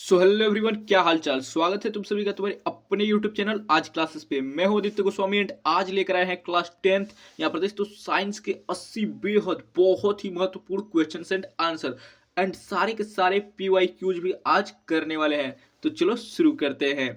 So hello everyone, क्या हाल चाल। स्वागत है तुम सभी का तुम्हारे अपने यूट्यूब चैनल आज क्लासेस पे। मैं हूं आदित्य गोस्वामी एंड आज लेकर आए हैं क्लास 10th यहाँ प्रदेश तो साइंस के 80 बेहद बहुत ही महत्वपूर्ण क्वेश्चंस एंड आंसर एंड सारे के सारे पीवाई क्यूज भी आज करने वाले हैं। तो चलो शुरू करते हैं।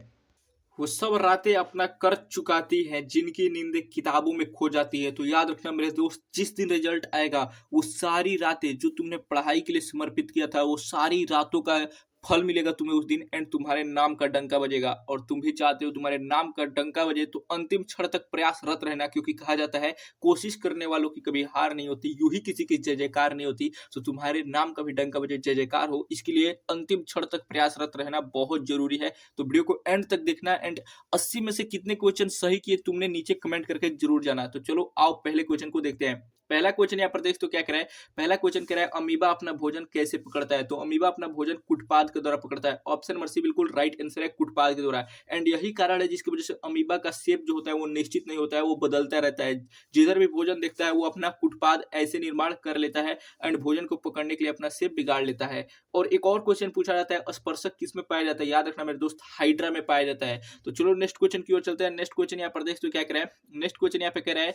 वो सब रातें अपना कर चुकाती हैं जिनकी नींदें किताबों में खो जाती है। तो याद रखना मेरे दोस्त, जिस दिन रिजल्ट आएगा वो सारी रातें जो तुमने पढ़ाई के लिए समर्पित किया था वो सारी रातों का फल मिलेगा तुम्हें उस दिन एंड तुम्हारे नाम का डंका बजेगा। और तुम भी चाहते हो तुम्हारे नाम का डंका बजे तो अंतिम क्षण तक प्रयासरत रहना, क्योंकि कहा जाता है कोशिश करने वालों की कभी हार नहीं होती, यूं ही किसी की जय जयकार नहीं होती। तो तुम्हारे नाम का भी डंका बजे, जय जयकार हो, इसके लिए अंतिम क्षण तक प्रयासरत रहना बहुत जरूरी है। तो वीडियो को एंड तक देखना एंड 80 में से कितने क्वेश्चन सही किए तुमने नीचे कमेंट करके जरूर जाना। तो चलो आओ पहले क्वेश्चन को देखते हैं। पहला क्वेश्चन यहाँ पर देख तो क्या कह रहा है। पहला क्वेश्चन कह रहा है अमीबा अपना भोजन कैसे पकड़ता है। तो अमीबा अपना भोजन कुटपाद के द्वारा पकड़ता है। ऑप्शन मर्सी बिल्कुल राइट आंसर है, कुटपाद के द्वारा। एंड यही कारण है जिसकी वजह से अमीबा का शेप जो होता है वो निश्चित नहीं होता है, वो बदलता रहता है। जिधर भी भोजन देखता है वो अपना कुटपाद ऐसे निर्माण कर लेता है एंड भोजन को पकड़ने के लिए अपना शेप बिगाड़ लेता है। और एक और क्वेश्चन पूछा जाता है स्पर्शक किस में पाया जाता है। याद रखना मेरे दोस्त, हाइड्रा में पाया जाता है। तो चलो नेक्स्ट क्वेश्चन की ओर चलते हैं। नेक्स्ट क्वेश्चन यहाँ पर देख तो क्या कह रहा है। नेक्स्ट क्वेश्चन यहाँ पे कह रहा है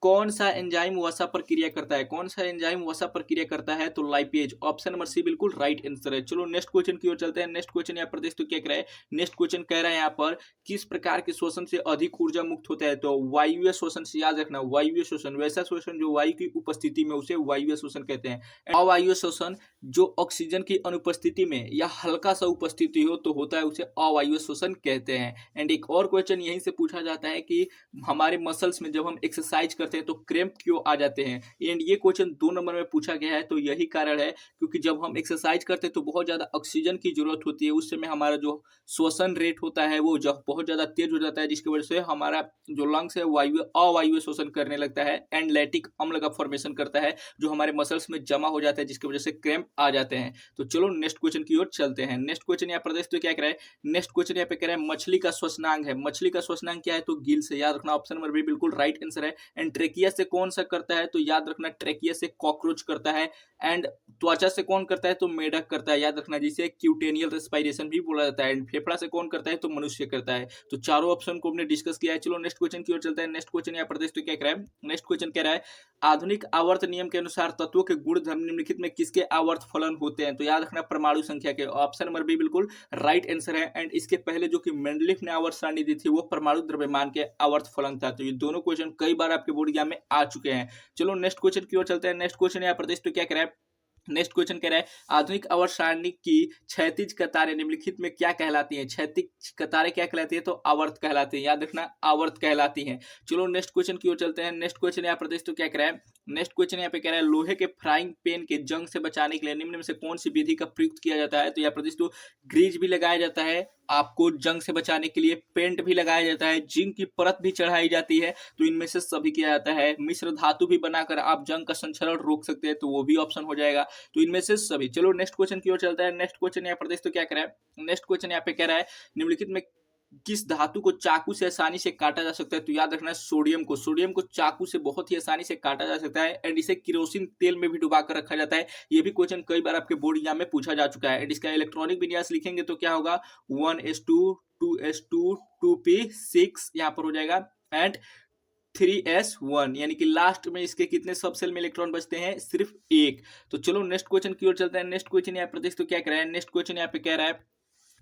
कौन सा एंजाइम वसा प्रक्रिया करता है। कौन सा एंजाइम वसा प्रक्रिया करता है। तो लाइपेज। ऑप्शन नंबर सी बिल्कुल राइट आंसर है। चलो नेक्स्ट क्वेश्चन की ओर चलते हैं। नेक्स्ट क्वेश्चन यहाँ पर देख तो क्या कह रहा है। नेक्स्ट क्वेश्चन कह रहा है यहाँ पर किस प्रकार के शोषण से अधिक ऊर्जा मुक्त होता है। तो वायुव्य शोषण से। याद रखना वायुव्य शोषण, वैसा शोषण जो वायु की उपस्थिति में, उसे वायुव्य शोषण कहते हैं। अवायुव्य शोषण जो ऑक्सीजन की अनुपस्थिति में या हल्का सा उपस्थिति हो तो होता है, उसे अवायुव्य शोषण कहते हैं। एंड एक और क्वेश्चन यहीं से पूछा जाता है कि हमारे मसल्स में जब हम एक्सरसाइज करते हैं तो क्रैम्प क्यों आ जाते हैं। एंड ये क्वेश्चन 2 नंबर में पूछा गया है। तो यही कारण है क्योंकि जब हम एक्सरसाइज करते हैं तो बहुत ज्यादा ऑक्सीजन की जरूरत होती है, उस समय हमारा जो श्वसन रेट होता है वो जब बहुत ज्यादा तेज हो जाता है, जिसकी वजह से हमारा जो लंग्स है वायु अवायुव्य शोषण करने लगता है एंड लैक्टिक अम्ल का फॉर्मेशन करता है जो हमारे मसल्स में जमा हो जाता है, जिसकी वजह से क्रैम्प आ जाते हैं। तो चलो नेक्स्ट क्वेश्चन की ओर चलते हैं। नेक्स्ट क्वेश्चन यहाँ प्रदेश तो क्या कह रहा है। नेक्स्ट क्वेश्चन यहाँ पे कह रहा है मछली का श्वसनांग है। मछली का श्वसनांग क्या है। तो गिल से। याद रखना ऑप्शन नंबर बी बिल्कुल राइट आंसर है। एंड ट्रेकिया से कौन सा करता है। तो याद रखना ट्रेकिया से कॉकरोच करता है। एंड त्वचा से कौन करता है। तो मेढक करता है। याद रखना जिसे क्यूटेनियल रेस्पिरेशन भी बोला जाता है। एंड फेफड़ा से कौन करता है। तो मनुष्य करता है। तो चारों ऑप्शन को हमने डिस्कस किया है। चलो नेक्स्ट क्वेश्चन की ओर चलते हैं। नेक्स्ट क्वेश्चन यहाँ प्रदेश तो क्या कह रहा है। नेक्स्ट क्वेश्चन कह रहा है आधुनिक आवर्त नियम के अनुसार तत्वों के गुण धर्म निम्नलिखित में किसके आवर्त फलन होते हैं। तो याद रखना परमाणु संख्या के। ऑप्शन नंबर बी बिल्कुल राइट आंसर है। एंड इसके पहले जो कि मेंडलीफ ने आवर्त सारणी दी थी वो परमाणु द्रव्यमान के आवर्त फलन था। तो ये दोनों क्वेश्चन कई बार आपके बोर्ड एग्जाम में आ चुके हैं। चलो नेक्स्ट क्वेश्चन की ओर चलते हैं। नेक्स्ट क्वेश्चन यहाँ प्रदेश तो क्या कह रहा है। नेक्स्ट क्वेश्चन कह रहा है आधुनिक आवर्त सारणी की क्षैतिज कतारें निम्नलिखित में क्या कहलाती हैं। क्षैतिज कतारें क्या कहलाती है। तो आवर्त कहलाती है। याद रखना आवर्त कहलाती हैं। चलो नेक्स्ट क्वेश्चन की ओर चलते हैं। नेक्स्ट क्वेश्चन यहाँ प्रदेश तो क्या कह रहा है। नेक्स्ट क्वेश्चन यहाँ पे कह रहा है लोहे के फ्राइंग पैन के जंग से बचाने के लिए निम्न में से कौन सी विधि का प्रयुक्त किया जाता है। तो यहाँ प्रदेश तो ग्रीज भी लगाया जाता है, आपको जंग से बचाने के लिए पेंट भी लगाया जाता है, जिंक की परत भी चढ़ाई जाती है। तो इनमें से सभी किया जाता है। मिश्र धातु भी बनाकर आप जंग का संचरण रोक सकते हैं, तो वो भी ऑप्शन हो जाएगा। तो इनमें से सभी। चलो नेक्स्ट क्वेश्चन की ओर चलता है। नेक्स्ट क्वेश्चन यहाँ प्रदेश तो क्या कह रहा है। नेक्स्ट क्वेश्चन यहाँ पे कह रहा है निम्नलिखित में किस धातु को चाकू से आसानी से काटा जा सकता है। तो याद रखना है सोडियम को। सोडियम को चाकू से बहुत ही आसानी से काटा जा सकता है एंड इसे केरोसिन तेल में भी डुबा कर रखा जाता है। ये भी क्वेश्चन कई बार आपके बोर्ड एग्जाम में पूछा जा चुका है। एंड इसका इलेक्ट्रॉनिक विन्यास लिखेंगे तो क्या होगा 1s2 2s2 2p6 यहाँ पर हो जाएगा एंड 3s1, यानी कि लास्ट में इसके कितने सब सेल में इलेक्ट्रॉन बचते हैं। सिर्फ एक। तो चलो नेक्स्ट क्वेश्चन की ओर चलते हैं। नेक्स्ट क्वेश्चन यहाँ प्रदेश तो क्या कह रहा है। नेक्स्ट क्वेश्चन यहाँ पे कह रहा है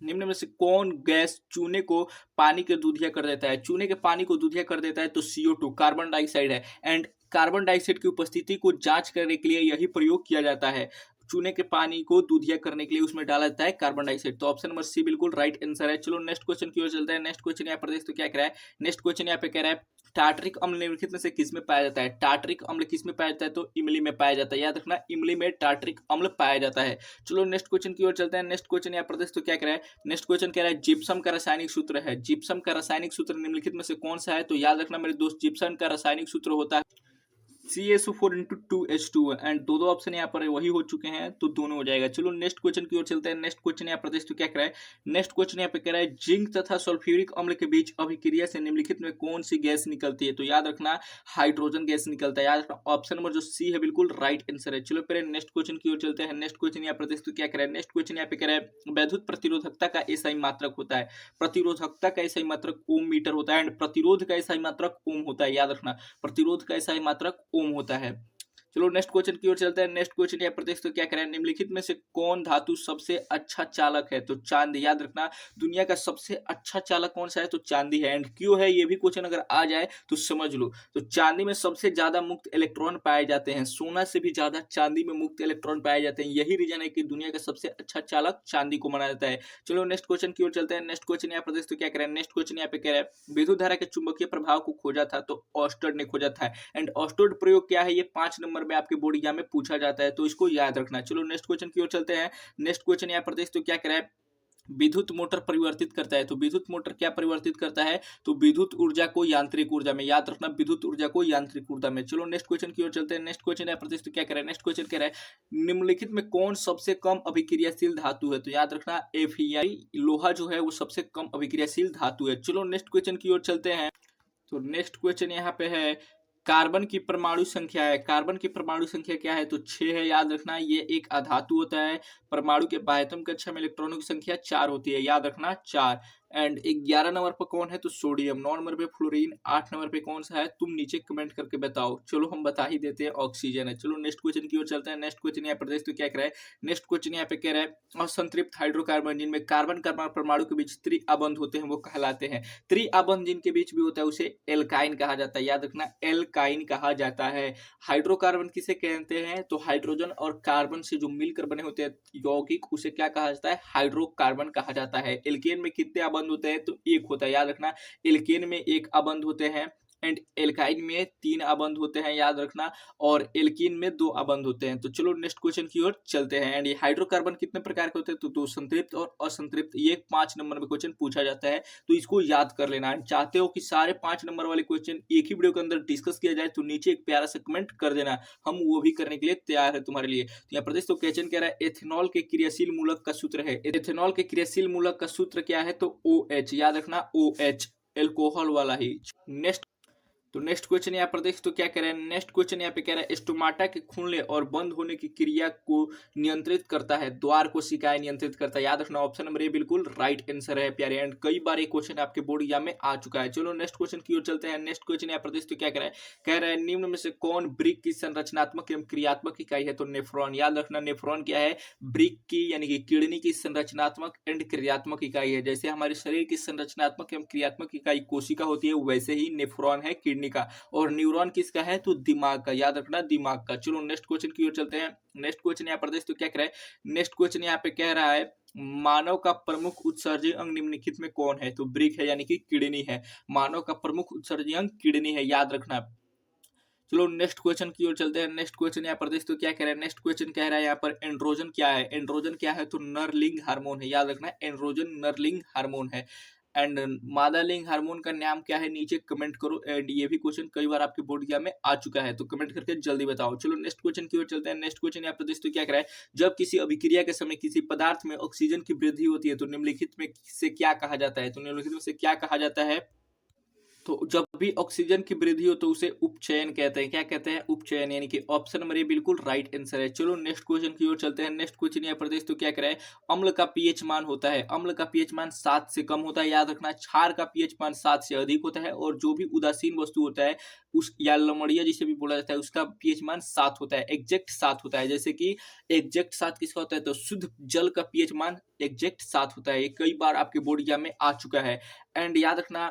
निम्न में से कौन गैस चूने को पानी के दूधिया कर देता है। चूने के पानी को दूधिया कर देता है। तो CO2 कार्बन डाइऑक्साइड है। एंड कार्बन डाइऑक्साइड की उपस्थिति को जांच करने के लिए यही प्रयोग किया जाता है। चूने के पानी को दूधिया करने के लिए उसमें डाला जाता है कार्बन डाइऑक्साइड। तो ऑप्शन नंबर सी बिल्कुल राइट आंसर है। चलो नेक्स्ट क्वेश्चन की ओर चलते हैं। नेक्स्ट क्वेश्चन यहाँ प्रदेश तो क्या कह रहा है। नेक्स्ट क्वेश्चन यहाँ पे कह रहा है टार्टरिक अम्ल निम्नलिखित में से किस में पाया जाता है। टार्टरिक अम्ल किस में पाया जाता है। तो इमली में पाया जाता है। याद रखना इमली में टार्टरिक अम्ल पाया जाता है। चलो नेक्स्ट क्वेश्चन की ओर चलते हैं। नेक्स्ट क्वेश्चन यहाँ प्रदेश तो क्या कह रहा है। नेक्स्ट क्वेश्चन कह रहा है जिप्सम का रासायनिक सूत्र है। जिप्सम का रासायनिक सूत्र निम्नलिखित में से कौन सा है। तो याद रखना मेरे दोस्त जिप्सम का रासायनिक सूत्र होता है CaSO4 इंटू 2H2 एंड दो दो ऑप्शन यहाँ पर वही हो चुके हैं तो दोनों हो जाएगा। चलो नेक्स्ट क्वेश्चन की ओर चलते हैं। नेक्स्ट क्वेश्चन यहाँ पर तो क्या कह रहा है, नेक्स्ट क्वेश्चन यहाँ पे कह रहा है जिंक तथा सल्फ्यूरिक अम्ल के बीच अभिक्रिया से निम्नलिखित में कौन सी गैस निकलती है। तो याद रखना हाइड्रोजन गैस निकलता है। याद रखना ऑप्शन नंबर जो सी है बिल्कुल राइट आंसर है। चलो पहले नेक्स्ट क्वेश्चन की ओर चलते हैं। नेक्स्ट क्वेश्चन यहाँ पर तो क्या कह रहा है, नेक्स्ट क्वेश्चन यहाँ पे कह रहा है वैद्युत प्रतिरोधकता का एसआई मात्रक होता है। प्रतिरोधकता का एसआई मात्रक ओम मीटर होता है एंड प्रतिरोध का एसआई मात्रक ओम होता है। याद रखना प्रतिरोध का एसआई मात्रक ओम होता है। चलो नेक्स्ट क्वेश्चन की ओर चलते हैं। नेक्स्ट क्वेश्चन यहाँ पर तो क्या कह रहा है, निम्नलिखित में से कौन धातु सबसे अच्छा चालक है। तो चांदी। याद रखना दुनिया का सबसे अच्छा चालक कौन सा है, तो चांदी है। एंड क्यों है ये भी क्वेश्चन अगर आ जाए तो समझ लो। तो चांदी में सबसे ज्यादा मुक्त इलेक्ट्रॉन पाए जाते हैं, सोना से भी ज्यादा चांदी में मुक्त इलेक्ट्रॉन पाए जाते हैं। यही रीजन है कि दुनिया का सबसे अच्छा चालक चांदी को माना जाता है। चलो नेक्स्ट क्वेश्चन की ओर चलते हैं। नेक्स्ट क्वेश्चन यहाँ पर तो क्या कह रहा है, नेक्स्ट क्वेश्चन यहाँ पे कह रहा है विद्युत धारा के चुंबकीय प्रभाव को खोजा था तो ऑस्टर्ड ने खोजा था। एंड ऑस्टर्ड प्रयोग क्या है, ये 5 नंबर में आपके बोर्ड एग्जाम में पूछा जाता है तो इसको याद रखना। चलो नेक्स्ट क्वेश्चन की ओर चलते हैं। नेक्स्ट क्वेश्चन यहाँ पर तो क्या कह रहा है, विद्युत मोटर परिवर्तित करता है। तो विद्युत मोटर क्या परिवर्तित करता है, तो विद्युत ऊर्जा को यांत्रिक ऊर्जा में। याद रखना विद्युत ऊर्जा को यांत्रिक ऊर्जा में। चलो नेक्स्ट क्वेश्चन की ओर चलते हैं। नेक्स्ट क्वेश्चन यहाँ पर तो क्या कह रहा है, नेक्स्ट क्वेश्चन कह रहा है निम्नलिखित में कौन सबसे कम अभिक्रियाशील धातु है। तो याद रखना Fe लोहा जो है वो सबसे कम अभिक्रियाशील धातु है। चलो नेक्स्ट क्वेश्चन की ओर चलते हैं। तो नेक्स्ट क्वेश्चन यहाँ पे है कार्बन की परमाणु संख्या है। कार्बन की परमाणु संख्या क्या है, तो 6 है। याद रखना ये एक अधातु होता है। परमाणु के बाह्यतम कक्षा में इलेक्ट्रॉनों की संख्या 4 होती है। याद रखना 4। एंड 11 नंबर पर कौन है, तो सोडियम। 9 नंबर पे फ्लोरीन। 8 नंबर पे कौन सा है, तुम नीचे कमेंट करके बताओ। चलो हम बता ही देते हैं, ऑक्सीजन है। चलो नेक्स्ट क्वेश्चन की ओर चलते हैं। नेक्स्ट क्वेश्चन यहाँ पर तो क्या कह रहा है, नेक्स्ट क्वेश्चन यहाँ पे कह रहा है असंतृप्त हाइड्रोकार्बन जिनमें कार्बन कार्बन परमाणु के बीच त्रिआबंध होते हैं वो कहलाते हैं। त्रिआबंध जिनके बीच भी होता है उसे एल्काइन कहा जाता है। याद रखना एल्काइन कहा जाता है। हाइड्रोकार्बन किसे कहते हैं, तो हाइड्रोजन और कार्बन से जो मिलकर बने होते हैं यौगिक उसे क्या कहा जाता है, हाइड्रोकार्बन कहा जाता है। एल्केन में कितने आबंध होते हैं, तो एक होता है। याद रखना एल्केन में एक आबंध होते हैं एंड एल्काइन में 3 आबंध होते हैं। याद रखना और एल्कीन में 2 आबंध होते हैं। तो चलो नेक्स्ट क्वेश्चन की ओर चलते हैं। एंड ये हाइड्रोकार्बन कितने प्रकार के होते हैं, तो 2 संतृप्त और असंतृप्त। ये 5 नंबर में क्वेश्चन पूछा जाता है तो इसको याद कर लेना। एंड चाहते हो कि सारे 5 नंबर वाले क्वेश्चन एक ही वीडियो के अंदर डिस्कस किया जाए तो नीचे एक प्यारा सा कमेंट कर देना, हम वो भी करने के लिए तैयार है तुम्हारे लिए। तो यहाँ प्रदेश तो क्वेश्चन कह रहा है एथेनॉल के क्रियाशील मूलक का सूत्र है। एथेनॉल के क्रियाशील मूलक का सूत्र क्या है, तो OH। याद रखना OH एल्कोहल वाला ही। नेक्स्ट तो नेक्स्ट क्वेश्चन यहाँ पर देख तो क्या कह रहा है, नेक्स्ट क्वेश्चन यहाँ पे कह रहा है स्टोमाटा के खुलने और बंद होने की क्रिया को नियंत्रित करता है, द्वार कोशिकाएं नियंत्रित करता है। याद रखना ऑप्शन नंबर ए बिल्कुल राइट आंसर है प्यारे। एंड कई बार ये क्वेश्चन आपके बोर्ड एग्जाम में आ चुका है। चलो नेक्स्ट क्वेश्चन की ओर चलते हैं। नेक्स्ट क्वेश्चन यहाँ पर देख तो क्या कह रहा है, कह रहा है निम्न में से कौन ब्रिक की संरचनात्मक एवं क्रियात्मक इकाई है, तो नेफ्रॉन। याद रखना नेफ्रॉन क्या है, ब्रिक की यानी कि किडनी की संरचनात्मक एंड क्रियात्मक इकाई है। जैसे हमारे शरीर की संरचनात्मक एवं क्रियात्मक इकाई कोशिका होती है वैसे ही नेफ्रॉन है किडनी का। और न्यूरॉन किसका है, तो दिमाग का। याद रखना दिमाग का। चलो नेक्स्ट क्वेश्चन की ओर चलते हैं। नेक्स्ट क्वेश्चन यहाँ पर देख तो क्या कह रहा है, नेक्स्ट क्वेश्चन यहाँ पे कह रहा है मानव का प्रमुख उत्सर्जी अंग निम्नलिखित में कौन है, तो ब्रिक है यानी कि किडनी है। मानव का प्रमुख उत्सर्जी अंग किडनी है, याद रखना। चलो नेक्स्ट क्वेश्चन की ओर चलते हैं। नेक्स्ट क्वेश्चन यहाँ पर देख तो क्या कह रहा है, नेक्स्ट क्वेश्चन कह रहा है यहाँ पर एंड्रोजन क्या है। एंड्रोजन क्या है, तो नरलिंग हार्मोन है। याद रखना एंड्रोजन नरलिंग हार्मोन है। एंड मादा लिंग हार्मोन का नाम क्या है, नीचे कमेंट करो। एंड ये भी क्वेश्चन कई बार आपके बोर्ड एग्जाम में आ चुका है तो कमेंट करके जल्दी बताओ। चलो नेक्स्ट क्वेश्चन की ओर चलते हैं। नेक्स्ट क्वेश्चन यहाँ पर देख तो क्या कह रहा है, जब किसी अभिक्रिया के समय किसी पदार्थ में ऑक्सीजन की वृद्धि होती है तो निम्नलिखित में से क्या कहा जाता है, तो निम्नलिखित में से क्या कहा जाता है, तो जब भी ऑक्सीजन की वृद्धि हो तो उसे उपचयन कहते हैं। क्या कहते हैं, उपचयन, यानी कि ऑप्शन नंबर ए बिल्कुल राइट आंसर है। चलो नेक्स्ट क्वेश्चन की ओर चलते हैं। नेक्स्ट क्वेश्चन यहाँ पर देख तो क्या कह रहा है, अम्ल का पीएच मान होता है, अम्ल का पीएच मान 7 से कम होता है। याद रखना क्षार का पीएच मान 7 से अधिक होता है। और जो भी उदासीन वस्तु होता है उस या लमड़िया जिसे भी बोला जाता है उसका पीएच मान 7 होता है, एग्जैक्ट 7 होता है। जैसे कि एग्जैक्ट 7 किसका होता है, तो शुद्ध जल का पीएच मान एग्जैक्ट 7 होता है। ये कई बार आपके बोर्ड एग्जाम में आ चुका है। एंड याद रखना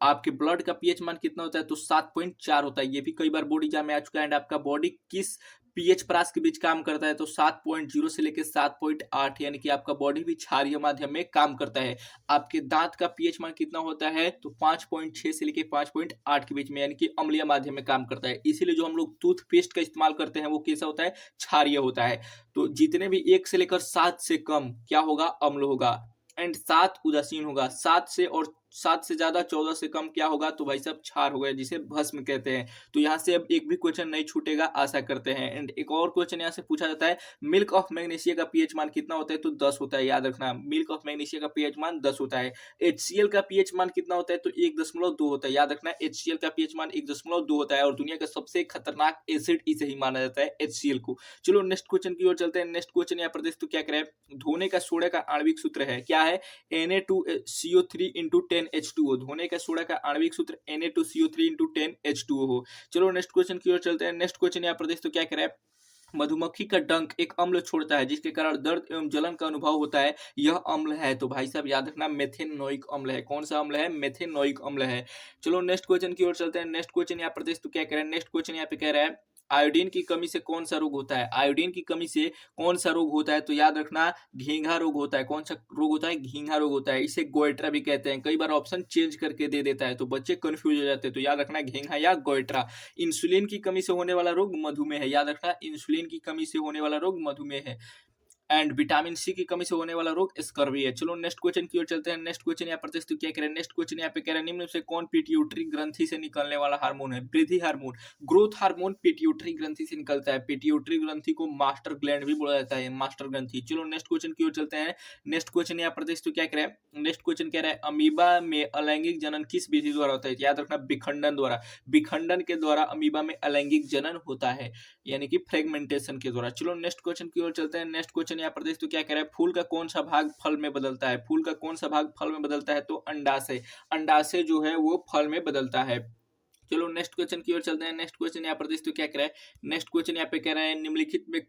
आपके ब्लड का पीएच मान कितना होता है, तो 7.4 होता है। ये भी कई बार बोर्ड एग्जाम में आ चुका है। एंड आपका बॉडी किस पीएच प्रास के बीच काम करता है, तो 7.0 से लेकर 7.8, यानी कि आपका बॉडी भी क्षारीय माध्यम में काम करता है। आपके दांत का पीएच मान कितना होता है, तो 5.6 से लेकर 5.8 के बीच में, यानी कि अम्लीय माध्यम में काम करता है। इसीलिए जो हम लोग टूथपेस्ट का इस्तेमाल करते हैं वो कैसा होता है, क्षारीय होता है। तो जितने भी 1 से लेकर 7 से कम क्या होगा, अम्ल होगा। एंड 7 उदासीन होगा। 7 से और 7 से ज्यादा 14 से कम क्या होगा, तो भाई साहब क्षार हो गया, जिसे भस्म कहते हैं। तो यहाँ से अब एक भी क्वेश्चन नहीं छूटेगा, आशा करते हैं। एंड एक और क्वेश्चन यहाँ से पूछा जाता है, मिल्क ऑफ मैग्नीशिया का पीएच मान कितना होता है, तो 10 होता है। याद रखना, मिल्क ऑफ मैग्नीशिया का पीएच मान 10 होता है। HCl का पीएच मान कितना होता है, तो 1.2 होता है। याद रखना, HCl का पीएच मान 1.2 होता है, और दुनिया का सबसे खतरनाक एसिड इसे ही माना जाता है, HCl को। चलो नेक्स्ट क्वेश्चन की ओर चलते हैं। नेक्स्ट क्वेश्चन यहाँ पर तो क्या करें, धोने का सोडा का आणविक सूत्र है, क्या है, Na2CO3 इंटू 10H2O। धोने का सोडा का आणविक सूत्र Na2CO3 इंटू 10H2O हो। चलो नेक्स्ट क्वेश्चन की ओर चलते हैं। नेक्स्ट क्वेश्चन यहाँ पर तो क्या करें, मधुमक्खी का डंक एक अम्ल छोड़ता है जिसके कारण दर्द एवं जलन का अनुभव होता है, यह अम्ल है, तो भाई साहब याद रखना, मेथेनोइक अम्ल है। कौन सा अम्ल है, मेथेनोइक अम्ल है। चलो नेक्स्ट क्वेश्चन की ओर चलते हैं। नेक्स्ट क्वेश्चन यहाँ पर तो क्या कह रहे हैं, नेक्स्ट क्वेश्चन यहाँ पे कह रहा है, आयोडीन की कमी से कौन सा रोग होता है, आयोडीन की कमी से कौन सा रोग होता है, तो याद रखना, घींघा रोग होता है। कौन सा रोग होता है, घींघा रोग होता है। इसे गोइट्रा भी कहते हैं, कई बार ऑप्शन चेंज करके दे देता है तो बच्चे कंफ्यूज हो जाते हैं, तो याद रखना, घींघा या गोइट्रा। इंसुलिन की कमी से होने वाला रोग मधुमेह है। याद रखना, इंसुलिन की कमी से होने वाला रोग मधुमेह है। एंड विटामिन सी की कमी से होने वाला रोग स्कर्वी है। चलो नेक्स्ट क्वेश्चन की ओर चलते हैं। नेक्स्ट क्वेश्चन यहाँ पर तो क्या करें, नेक्स्ट क्वेश्चन यहाँ पे कह रहे हैं, निम्न से कौन पिट्यूटरी ग्रंथि से निकलने वाला हार्मोन है, वृद्धि हार्मोन, ग्रोथ हार्मोन पिट्यूटरी ग्रंथि से निकलता है। पिट्यूटरी ग्रंथि को मास्टर ग्लैंड भी बोला जाता है, मास्टर ग्रंथि। चलो नेक्स्ट क्वेश्चन की ओर चलते हैं। नेक्स्ट क्वेश्चन यहाँ पर तो क्या कह रहे हैं, नेक्स्ट क्वेश्चन कह रहा है, अमीबा में अलैंगिक जनन किस विधि द्वारा होता है, याद रखना, विखंडन द्वारा। विखंडन के द्वारा अमीबा में अलैंगिक जनन होता है, यानी कि फ्रेगमेंटेशन के द्वारा। चलो नेक्स्ट क्वेश्चन की ओर चलते हैं। नेक्स्ट क्वेश्चन यहाँ पर तो क्या कह रहा है, फूल का कौन सा भाग फल में बदलता है, फूल का कौन सा भाग फल में बदलता है, तो अंडाशय। अंडाशय जो है वो फल में बदलता है। चलो नेक्स्ट क्वेश्चन की ओर चलते हैं। नेक्स्ट क्वेश्चन यहाँ पर तो क्या कह रहा है, नेक्स्ट क्वेश्चन यहाँ पे कह रहा है, निम्नलिखित में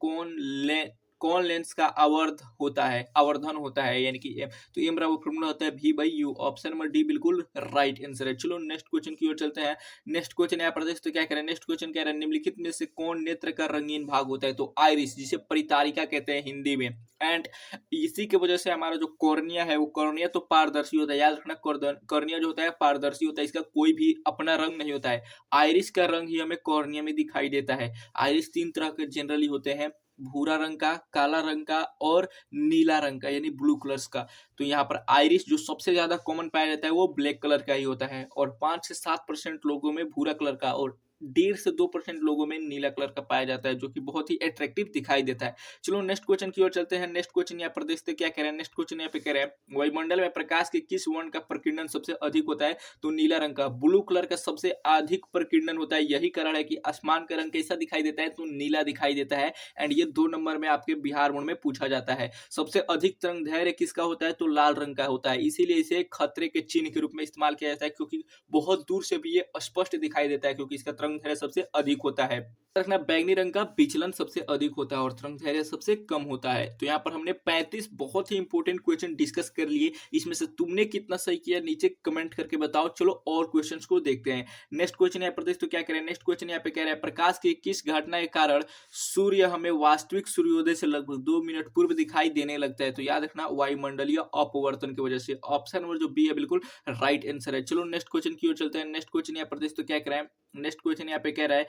कौन लेंस का आवर्धन होता है, यानी कि तो ये मेरा वो फॉर्मूला होता है V/U। ऑप्शन नंबर डी बिल्कुल राइट आंसर है। चलो नेक्स्ट क्वेश्चन की ओर चलते हैं। नेक्स्ट क्वेश्चन यहाँ पर तो क्या कह रहे हैं, नेक्स्ट क्वेश्चन कह रहा है, निम्नलिखित में से कौन नेत्र का रंगीन भाग होता है, तो आइरिस, जिसे परितारिका कहते हैं हिंदी में। एंड इसी की वजह से हमारा जो कॉर्निया है, वो कॉर्निया तो पारदर्शी होता है। याद रखना, कॉर्निया जो होता है पारदर्शी होता है, इसका कोई भी अपना रंग नहीं होता है। आइरिस का रंग ही हमें कॉर्निया में दिखाई देता है। आइरिस 3 तरह के जनरली होते हैं, भूरा रंग का, काला रंग का और नीला रंग का, यानी ब्लू कलर्स का। तो यहाँ पर आइरिस जो सबसे ज्यादा कॉमन पाया जाता है वो ब्लैक कलर का ही होता है, और 5 से 7% लोगों में भूरा कलर का और 1.5 से 2% लोगों में नीला कलर का पाया जाता है, जो कि बहुत ही अट्रैक्टिव दिखाई देता है। चलो नेक्स्ट क्वेश्चन की ओर चलते हैं। नेक्स्ट क्वेश्चन यहाँ पर देखते क्या कह रहे हैं, नेक्स्ट क्वेश्चन यहाँ पे कह रहे हैं, वायुमंडल में प्रकाश के किस वर्ण का प्रकीर्णन सबसे अधिक होता है, तो नीला रंग का। ब्लू कलर का सबसे अधिक प्रकीर्णन होता है, यही कारण है कि आसमान का रंग कैसा दिखाई देता है, तो नीला दिखाई देता है। एंड ये 2 नंबर में आपके बिहार बोर्ड में पूछा जाता है। सबसे अधिक तरंग दैर्घ्य किसका होता है, तो लाल रंग का होता है, इसीलिए इसे खतरे के चिन्ह के रूप में इस्तेमाल किया जाता है, क्योंकि बहुत दूर से भी ये स्पष्ट दिखाई देता है, क्योंकि इसका तरंग दैर्घ्य सबसे अधिक होता है। रखना, बैंगनी रंग का विचलन सबसे अधिक होता है और तरंग दैर्घ्य सबसे कम होता है। तो यहाँ पर हमने 35 बहुत ही इंपॉर्टेंट क्वेश्चन डिस्कस कर लिए। इसमें से तुमने कितना सही किया नीचे कमेंट करके बताओ। चलो और क्वेश्चंस को देखते हैं। नेक्स्ट क्वेश्चन यहाँ पर तो क्या करें, नेक्स्ट क्वेश्चन यहाँ पे कह रहा है, प्रकाश की किस घटना के कारण सूर्य हमें वास्तविक सूर्योदय से लगभग 2 मिनट पूर्व दिखाई देने लगता है, तो याद रखना, वायुमंडलीय अपवर्तन की वजह से। ऑप्शन नंबर जो बी है बिल्कुल राइट आंसर है। चलो नेक्स्ट क्वेश्चन की ओर चलते हैं। नेक्स्ट क्वेश्चन यहाँ पर तो क्या कह रहा है, नेक्स्ट क्वेश्चन यहाँ पे कह रहा है,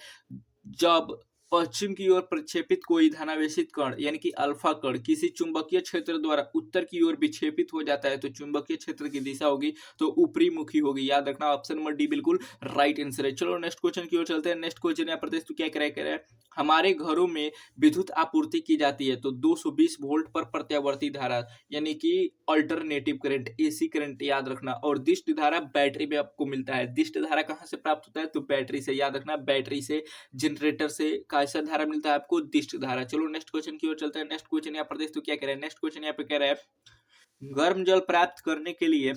जब पश्चिम की ओर प्रक्षेपित कोई धनावेशित कण, यानी कि अल्फा कण, किसी चुंबकीय क्षेत्र द्वारा उत्तर की ओर विक्षेपित हो जाता है, तो चुंबकीय क्षेत्र की दिशा होगी तो ऊपरी मुखी होगी। याद रखना, ऑप्शन नंबर डी बिल्कुल राइट आंसर है। चलो नेक्स्ट क्वेश्चन की ओर चलते हैं। नेक्स्ट क्वेश्चन यहाँ पर तो क्या कह रहा है, हमारे घरों में विद्युत आपूर्ति की जाती है, तो 220 वोल्ट पर प्रत्यावर्ती धारा, यानी कि अल्टरनेटिव करंट, एसी करंट, याद रखना। और दिष्ट धारा बैटरी में आपको मिलता है। दिष्ट धारा कहाँ से प्राप्त होता है, तो बैटरी से। याद रखना, बैटरी से, जनरेटर से कैसा धारा मिलता है आपको, दिष्ट धारा। चलो नेक्स्ट क्वेश्चन की ओर चलते हैं। नेक्स्ट क्वेश्चन यहाँ पर तो क्या कह रहे हैं, नेक्स्ट क्वेश्चन यहाँ पे कह रहा है, गर्म जल प्राप्त करने के लिए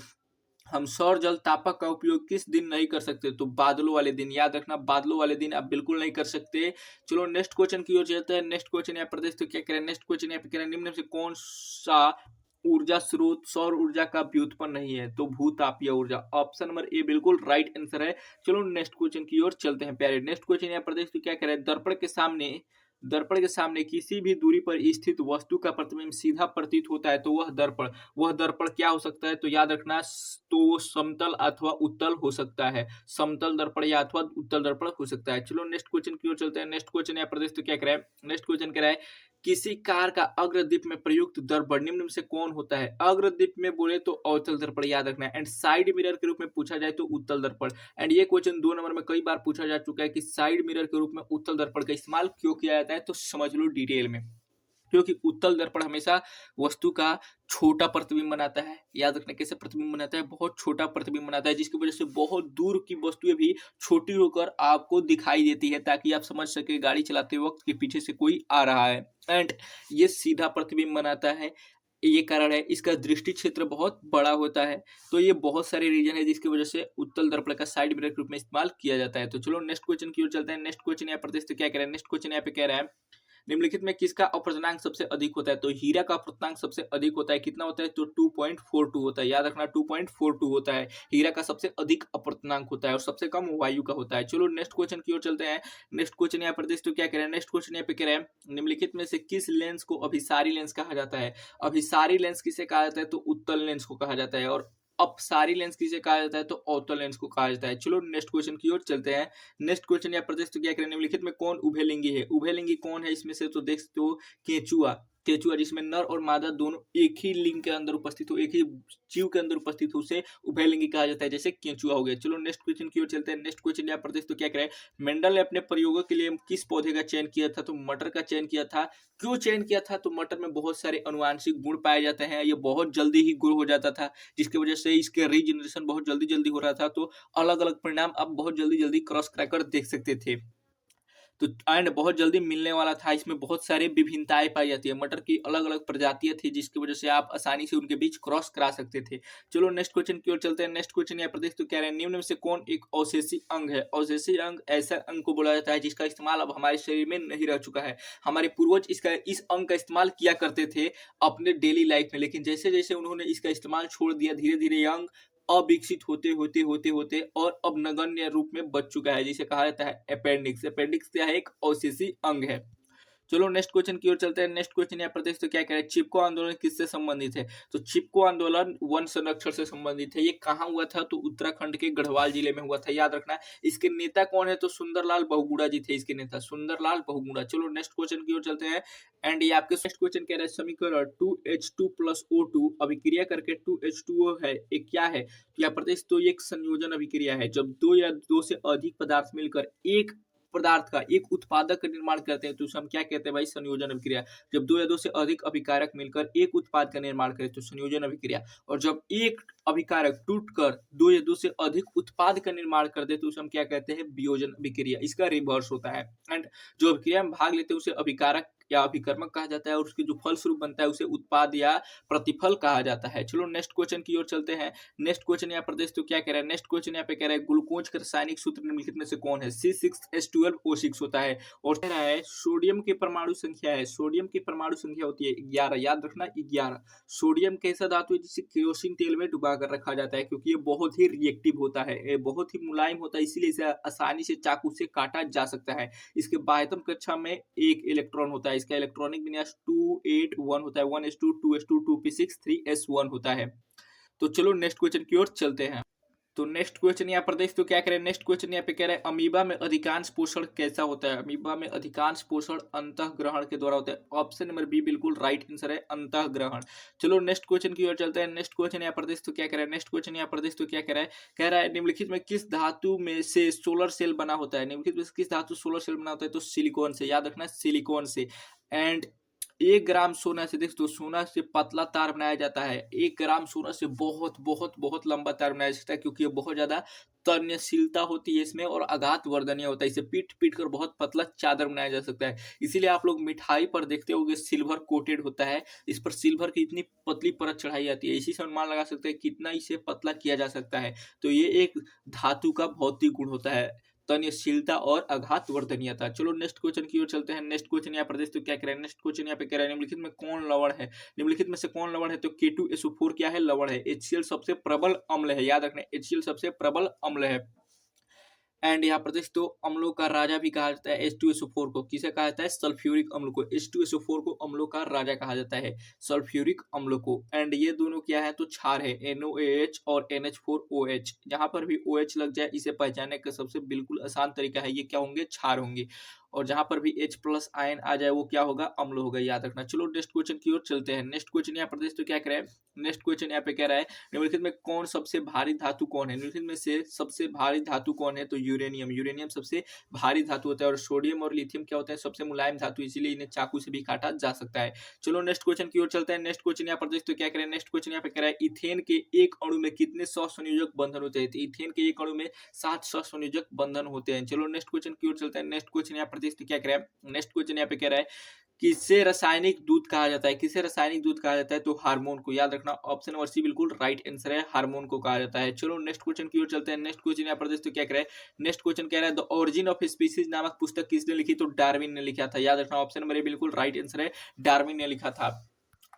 हम सौर जल तापक का उपयोग किस दिन नहीं कर सकते, तो बादलों वाले दिन। याद रखना, बादलों वाले दिन आप बिल्कुल नहीं कर सकते। चलो नेक्स्ट क्वेश्चन की ओर चलते हैं। नेक्स्ट क्वेश्चन यहाँ पर तो क्या करें, नेक्स्ट क्वेश्चन यहाँ पे करें, निम्न में से कौन सा ऊर्जा स्रोत सौर ऊर्जा का व्युत्पन्न नहीं है, तो भूतापीय ऊर्जा। ऑप्शन नंबर ए बिल्कुल राइट आंसर है। चलो नेक्स्ट क्वेश्चन की ओर चलते हैं प्यारे। नेक्स्ट क्वेश्चन यहाँ पर तो क्या कह रहा है, दर्पण के सामने किसी भी दूरी पर स्थित वस्तु का प्रतिबिंब सीधा प्रतीत होता है, तो वह दर्पण क्या हो सकता है, तो याद रखना, तो वो समतल अथवा उत्तल हो सकता है। समतल दर्पण या अथवा उत्तल दर्पण हो सकता है। चलो नेक्स्ट क्वेश्चन की ओर चलते हैं। नेक्स्ट क्वेश्चन यहाँ पर तो क्या कह रहा है, नेक्स्ट क्वेश्चन कह रहा है, किसी कार का अग्रदीप में प्रयुक्त दर्पण निम्न में से कौन होता है? अग्रदीप में बोले तो अवतल दर्पण याद रखना है, एंड साइड मिरर के रूप में पूछा जाए तो उत्तल दर्पण। एंड ये क्वेश्चन 2 नंबर में कई बार पूछा जा चुका है कि साइड मिरर के रूप में उत्तल दर्पण का इस्तेमाल क्यों किया जाता है, तो समझ लो डिटेल में। क्योंकि उत्तल दर्पण हमेशा वस्तु का छोटा प्रतिबिंब बनाता है। याद रखना कैसे प्रतिबिंब बनाता है, बहुत छोटा प्रतिबिंब बनाता है, जिसकी वजह से बहुत दूर की वस्तुएं भी छोटी होकर आपको दिखाई देती है, ताकि आप समझ सके गाड़ी चलाते वक्त कि पीछे से कोई आ रहा है। एंड ये सीधा प्रतिबिंब बनाता है, ये कारण है। इसका दृष्टि क्षेत्र बहुत बड़ा होता है। तो ये बहुत सारे रीजन है जिसकी वजह से उत्तल दर्पण का साइड मिरर के रूप में इस्तेमाल किया जाता है। तो चलो नेक्स्ट क्वेश्चन की ओर चलते हैं। नेक्स्ट क्वेश्चन यहाँ पर क्या कह रहा है, नेक्स्ट क्वेश्चन यहाँ पे कह रहा है निम्नलिखित में किसका अपर्तनांक सबसे अधिक होता है? तो हीरा का अपर्तनांक सबसे अधिक होता है, कितना होता है? तो 2.42 होता है। याद रखना 2.42 होता है, हीरा का सबसे अधिक अपर्तनांक होता है, और सबसे कम वायु का होता है। चलो नेक्स्ट क्वेश्चन की ओर चलते हैं। नेक्स्ट क्वेश्चन यहाँ पर तो क्या कह रहे हैं, नेक्स्ट क्वेश्चन यहाँ पे कह रहे हैं निम्नलिखित में से किस लेंस को अभिसारी लेंस कहा जाता है? अभिसारी लेंस किसे कहा जाता है? तो उत्तल लेंस को कहा जाता है। और अपसारी लेंस किसे कहा जाता है? तो अवतल लेंस को कहा जाता है। चलो नेक्स्ट क्वेश्चन की ओर चलते हैं। नेक्स्ट क्वेश्चन या प्रदेश तो क्या करें, निम्नलिखित में कौन उभयलिंगी है? उभयलिंगी कौन है इसमें से? तो देख सकते हो केंचुआ। केंचुआ जिसमें नर और मादा दोनों एक ही लिंग के अंदर उपस्थित हो, एक ही जीव के अंदर उपस्थित हो, उसे उभयलिंगी कहा जाता है, जैसे केंचुआ हो गया। चलो नेक्स्ट क्वेश्चन की ओर चलते हैं। नेक्स्ट क्वेश्चन या प्रदेश तो क्या करें, मेंडल ने अपने प्रयोगों के लिए किस पौधे का चयन किया था? तो मटर का चयन किया था। क्यों चयन किया था? तो मटर में बहुत सारे अनुवांशिक गुण पाए जाते हैं, ये बहुत जल्दी ही ग्रो हो जाता था, जिसकी वजह से इसके रीजनरेशन बहुत जल्दी जल्दी हो रहा था। तो अलग अलग परिणाम आप बहुत जल्दी जल्दी क्रॉस कराकर देख सकते थे। तो एंड बहुत जल्दी मिलने वाला था। इसमें बहुत सारे विभिन्नताएं पाई जाती है, मटर की अलग अलग प्रजातियां थी, जिसकी वजह से आप आसानी से उनके बीच क्रॉस करा सकते थे। चलो नेक्स्ट क्वेश्चन की ओर चलते हैं। नेक्स्ट क्वेश्चन यहाँ प्रदेश तो कह रहे हैं निम्न में से कौन एक अवशेषी अंग है? अवशेषी अंग ऐसा अंग को बोला जाता है जिसका इस्तेमाल अब हमारे शरीर में नहीं रह चुका है। हमारे पूर्वज इस अंग का इस्तेमाल किया करते थे अपने डेली लाइफ में, लेकिन जैसे जैसे उन्होंने इसका इस्तेमाल छोड़ दिया, धीरे धीरे यह अंग अविकसित होते होते होते होते और अब नगण्य रूप में बच चुका है, जिसे कहा जाता है अपेंडिक्स। अपेंडिक्स क्या है? एक अवशेषी अंग है। चलो नेक्स्ट क्वेश्चन की ओर चलते हैं। नेक्स्ट क्वेश्चन यहाँ प्रदेश तो क्या कह रहे हैं, चिपको आंदोलन किससे संबंधित है? तो चिपको आंदोलन वन संरक्षण से संबंधित है। ये कहाँ हुआ था? तो उत्तराखंड के गढ़वाल जिले में हुआ था। याद रखना। इसके नेता कौन है? तो सुंदरलाल बहुगुणा जी थे इसके नेता, सुंदरलाल बहुगुणा। चलो नेक्स्ट क्वेश्चन की ओर चलते हैं। एंड ये आपके नेक्स्ट क्वेश्चन कह रहा है समीकरण 2H2 + O2 अभिक्रिया करके 2H2O है, ये क्या है? या प्रदेश तो एक संयोजन अभिक्रिया है। जब दो या दो से अधिक पदार्थ मिलकर एक पदार्थ का एक उत्पादक का निर्माण करते हैं तो उसे हम क्या कहते हैं भाई? संयोजन अभिक्रिया। जब दो या दो से अधिक अभिकारक मिलकर एक उत्पाद का निर्माण करें तो संयोजन अभिक्रिया। और जब एक अभिकारक टूटकर दो या दो से अधिक उत्पाद का निर्माण कर दे तो उसे हम क्या कहते हैं? वियोजन अभिक्रिया। इसका रिवर्स होता है। एंड जो अभिक्रिया में भाग लेते हैं उसे अभिकारक या अभिकर्मक कहा जाता है, और उसके जो फलस्वरूप बनता है उसे उत्पाद या प्रतिफल कहा जाता है। चलो नेक्स्ट क्वेश्चन की ओर चलते हैं। नेक्स्ट क्वेश्चन यहाँ प्रदेश तो क्या कह रहा है, नेक्स्ट क्वेश्चन यहाँ पे कह रहा है ग्लूकोज का रासायनिक सूत्र निम्नलिखित में से कौन है? C6H12O6 होता है। और कह रहा है सोडियम की परमाणु संख्या है, सोडियम की परमाणु संख्या होती है 11। याद रखना 11। सोडियम कैसा धातु है जिसे केरोसिन तेल में डुबा कर रखा जाता है, क्योंकि ये बहुत ही रिएक्टिव होता है, ये बहुत ही मुलायम होता है, इसीलिए इसे आसानी से चाकू से काटा जा सकता है। इसके बाह्यतम कक्षा में एक इलेक्ट्रॉन होता है। इसका इलेक्ट्रॉनिक विन्यास 281 होता है, 1s2 2s2 2p6 3s1 होता है। तो चलो नेक्स्ट क्वेश्चन की ओर चलते हैं। तो नेक्स्ट क्वेश्चन यहाँ पर देख तो क्या करें, नेक्स्ट क्वेश्चन यहाँ पे कह रहे हैं अमीबा में अधिकांश पोषण कैसा होता है? अमीबा में अधिकांश पोषण अंतःग्रहण के द्वारा होता है। ऑप्शन नंबर बी बिल्कुल राइट आंसर है, अंतःग्रहण। चलो नेक्स्ट क्वेश्चन की ओर चलते हैं। नेक्स्ट क्वेश्चन यहाँ पर देख तो क्या कह रहा है, नेक्स्ट क्वेश्चन यहाँ पर देख तो क्या कह रहा है निम्नलिखित में किस धातु में से सोलर सेल बना होता है? निम्नलिखित में किस धातु सोलर सेल बना होता है? तो सिलिकॉन से। याद रखना सिलिकॉन से। एंड 1 ग्राम सोना से देख तो सोना से पतला तार बनाया जाता है। 1 ग्राम सोना से बहुत बहुत बहुत लंबा तार बनाया जा सकता है, क्योंकि ये बहुत ज्यादा तन्यशीलता होती है इसमें और आघात वर्धनीय होता है। इसे पीट पीट कर बहुत पतला चादर बनाया जा सकता है। इसीलिए आप लोग मिठाई पर देखते होंगे सिल्वर कोटेड होता है, इस पर सिल्वर की इतनी पतली परत चढ़ाई जाती है। इसी से अनुमान लगा सकते हैं कितना इसे पतला किया जा सकता है। तो ये एक धातु का भौतिक गुण होता है, तन्यशीलता और आघात वर्धनीयता। चलो नेक्स्ट क्वेश्चन की ओर चलते हैं। नेक्स्ट क्वेश्चन यहाँ प्रदेश तो क्या कह रहा है, नेक्स्ट क्वेश्चन यहाँ पे कह रहा है निम्नलिखित में कौन लवण है? निम्नलिखित में से कौन लवण है? तो K2SO4 क्या है? लवण है। HCl सबसे प्रबल अम्ल है। याद रखना HCl सबसे प्रबल अम्ल है। एंड यहाँ प्रदेश तो अम्लों का राजा भी कहा जाता है H2SO4 को। किसे कहा जाता है? सल्फ्यूरिक अम्ल को। H2SO4 को अम्लों का राजा कहा जाता है, सल्फ्यूरिक अम्ल को। एंड ये दोनों क्या है? तो क्षार है, NOAH और NH4OH। जहां पर भी OH लग जाए इसे पहचानने का सबसे बिल्कुल आसान तरीका है, ये क्या होंगे? क्षार होंगे। और जहां पर भी H प्लस आयन आ जाए वो क्या होगा, अम्ल होगा, याद रखना। चलो नेक्स्ट क्वेश्चन की ओर चलते हैं। नेक्स्ट क्वेश्चन यहाँ पर तो क्या कह रहा है, नेक्स्ट क्वेश्चन यहाँ पे कह रहा है निम्नलिखित में कौन सबसे भारी धातु कौन है, निम्नलिखित में से सबसे भारी धातु कौन है, तो यूरेनियम, यूरेनियम सबसे भारी धातु होता है। और सोडियम और लिथियम क्या होता है, सबसे मुलायम धातु, इसीलिए इन्हें चाकू से भी काटा जा सकता है। चलो नेक्स्ट क्वेश्चन की ओर चलते हैं। नेक्स्ट क्वेश्चन यहाँ पर तो क्या कह रहे हैं, नेक्स्ट क्वेश्चन यहाँ पे कह रहा है इथेन के एक अणु में कितने सहसंयोजक बंधन होते हैं, तो इथेन के एक अणु में 7 सहसंयोजक बंधन होते हैं। चलो नेक्स्ट क्वेश्चन की ओर चलते हैं। नेक्स्ट क्वेश्चन यहाँ पर क्या कह रहा है, नेक्स्ट क्वेश्चन यहाँ पे कह रहा है किसे रासायनिक दूध कहा जाता है, किसे रासायनिक दूध कहा जाता है, तो हार्मोन को, याद रखना। ऑप्शन नंबर सी बिल्कुल राइट आंसर है, हार्मोन को कहा जाता है। चलो नेक्स्ट क्वेश्चन की ओर चलते हैं। नेक्स्ट क्वेश्चन यहाँ पर तो क्या कह रहा है, नेक्स्ट क्वेश्चन कह रहा है द ओरिजिन ऑफ स्पीसीज नामक पुस्तक किसने लिखी, तो डार्विन ने लिखा था, याद रखना। ऑप्शन नंबर ए बिल्कुल राइट आंसर है, डार्विन ने लिखा था।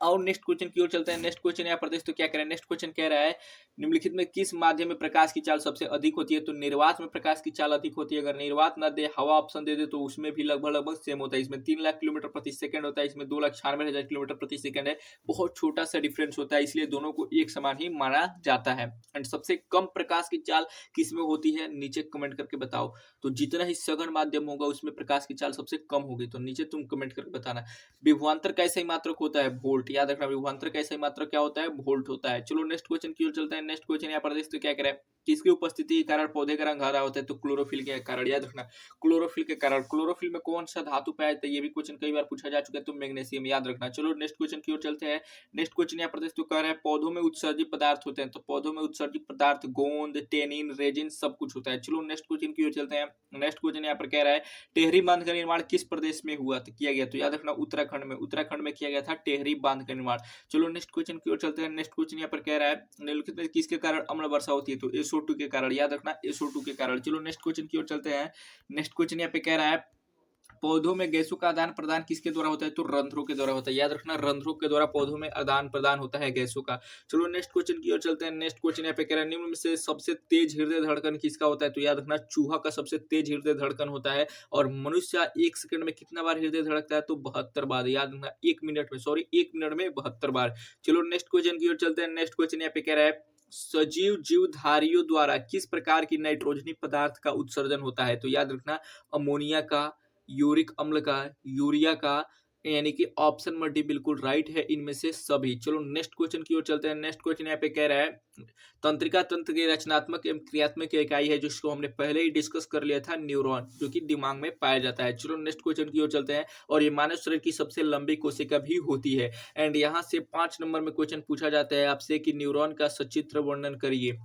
और नेक्स्ट क्वेश्चन की ओर चलते हैं। नेक्स्ट क्वेश्चन यहाँ पर तो क्या कह रहा है, नेक्स्ट क्वेश्चन कह रहा है निम्नलिखित में किस माध्यम में प्रकाश की चाल सबसे अधिक होती है, तो निर्वात में प्रकाश की चाल अधिक होती है। अगर निर्वात ना दे, हवा ऑप्शन दे दे, तो उसमें भी लगभग लगभग सेम होता है। इसमें 3 लाख किलोमीटर प्रति सेकंड होता है, इसमें 2,96,000 किलोमीटर प्रति सेकंड है। बहुत छोटा सा डिफरेंस होता है, इसलिए दोनों को एक समान ही माना जाता है। एंड सबसे कम प्रकाश की चाल किसमें होती है, नीचे कमेंट करके बताओ। तो जितना ही सघन माध्यम होगा उसमें प्रकाश की चाल सबसे कम होगी, तो नीचे तुम कमेंट करके बताना। विभवांतर का ऐसा ही मात्रक होता है वोल्ट, याद रखना। विभवांतर का ऐसा ही मात्रक क्या होता है, वोल्ट होता है। चलो नेक्स्ट क्वेश्चन की ओर चलते हैं। नेक्स्ट क्वेश्चन यहाँ पर तो क्या कह रहा है, किसकी उपस्थिति के कारण पौधे का रंग हरा होता है, तो क्लोरोफिल के कारण, याद रखना। क्लोरोफिल के कारण, क्लोरोफिल में कौन सा धातु पाया जाता है, ये भी क्वेश्चन कई बार पूछा जा चुका है, तो मैग्नीशियम, याद रखना। चलो नेक्स्ट क्वेश्चन की ओर चलते हैं। नेक्स्ट क्वेश्चन यहाँ पर तो कह रहा है पौधों में उत्सर्जित पदार्थ होते हैं, तो पौधों में उत्सर्जित पदार्थ गोंद, टेनिन, रेजिन सब कुछ होता है। चलो नेक्स्ट क्वेश्चन की ओर चलते हैं। नेक्स्ट क्वेश्चन यहाँ पर कह रहा है टेहरी बांध का निर्माण किस प्रदेश में हुआ, तो किया गया, तो याद रखना उत्तराखंड में, उत्तराखंड में किया गया था टेहरी बांध का निर्माण। चलो नेक्स्ट क्वेश्चन की ओर चलते हैं। नेक्स्ट क्वेश्चन यहाँ पर कह रहा है निम्नलिखित में किसके कारण अम्ल वर्षा होती है, तो SO2 के कारण, याद रखना SO2 के कारण। चलो नेक्स्ट क्वेश्चन की ओर चलते हैं। नेक्स्ट क्वेश्चन यहाँ पे कह रहा है पौधों में गैसों का आदान प्रदान किसके द्वारा होता है, तो रंध्रों के द्वारा होता है, याद रखना। रंध्रों के द्वारा पौधों में आदान प्रदान होता है गैसों का। चलो नेक्स्ट क्वेश्चन की ओर चलते हैं। नेक्स्ट क्वेश्चन यहाँ पे कह रहा है निम्न में से सबसे तेज हृदय धड़कन किसका होता है, तो याद रखना चूहा का सबसे तेज हृदय धड़कन होता है। और मनुष्य 1 सेकंड में कितना बार हृदय धड़कता है, तो 72 बार, याद रखना। 1 मिनट में, सॉरी 1 मिनट में 72 बार। चलो नेक्स्ट क्वेश्चन की ओर चलते हैं। नेक्स्ट क्वेश्चन यहाँ पे कह रहा है सजीव जीवधारियों द्वारा किस प्रकार की नाइट्रोजनी पदार्थ का उत्सर्जन होता है, तो याद रखना अमोनिया का, यूरिक अम्ल का, यूरिया का, यानी कि ऑप्शन नंबर डी बिल्कुल राइट है, इनमें से सभी। चलो नेक्स्ट क्वेश्चन की ओर चलते हैं। नेक्स्ट क्वेश्चन यहाँ पे कह रहा है तंत्रिका तंत्र की रचनात्मक एवं क्रियात्मक इकाई है, जिसको हमने पहले ही डिस्कस कर लिया था, न्यूरॉन, जो कि दिमाग में पाया जाता है। चलो नेक्स्ट क्वेश्चन की ओर चलते हैं। और ये मानव शरीर की सबसे लंबी कोशिका भी होती है। एंड यहाँ से 5 नंबर में क्वेश्चन पूछा जाता है आपसे कि न्यूरॉन का सचित्र वर्णन करिए।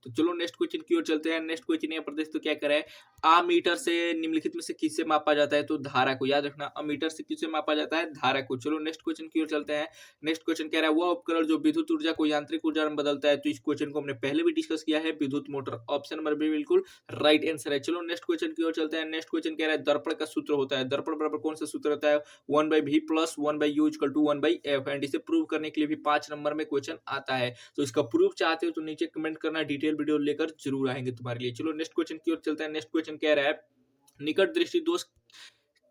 तो चलो नेक्स्ट क्वेश्चन की ओर चलते हैं। नेक्स्ट क्वेश्चन यहाँ पर तो क्या करे है अमीटर से निम्नलिखित में से किससे मापा जाता है, तो धारा को, याद रखना अमीटर से किससे मापा जाता है, धारा को। चलो नेक्स्ट क्वेश्चन की ओर चलते हैं। नेक्स्ट क्वेश्चन कह रहा है वह उपकरण जो विद्युत ऊर्जा को यांत्रिक ऊर्जा में बदलता है, तो इस क्वेश्चन को हमने पहले भी डिस्कस किया है, विद्युत मोटर। ऑप्शन नंबर बी बिल्कुल राइट आंसर है। चलो नेक्स्ट क्वेश्चन की ओर चलते हैं। नेक्स्ट क्वेश्चन कह रहा है दर्पण का सूत्र होता है, दर्पण बराबर कौन सा सूत्र होता है, 1/v plus 1/u equal to 1/f। And इसे प्रूव करने के लिए भी 5 नंबर में क्वेश्चन आता है। तो इसका प्रूफ चाहते हो तो नीचे कमेंट करना, डिटेल वीडियो लेकर जरूर आएंगे तुम्हारे लिए। चलो नेक्स्ट क्वेश्चन की ओर चलते हैं। नेक्स्ट क्वेश्चन कह रहा है निकट दृष्टि दोष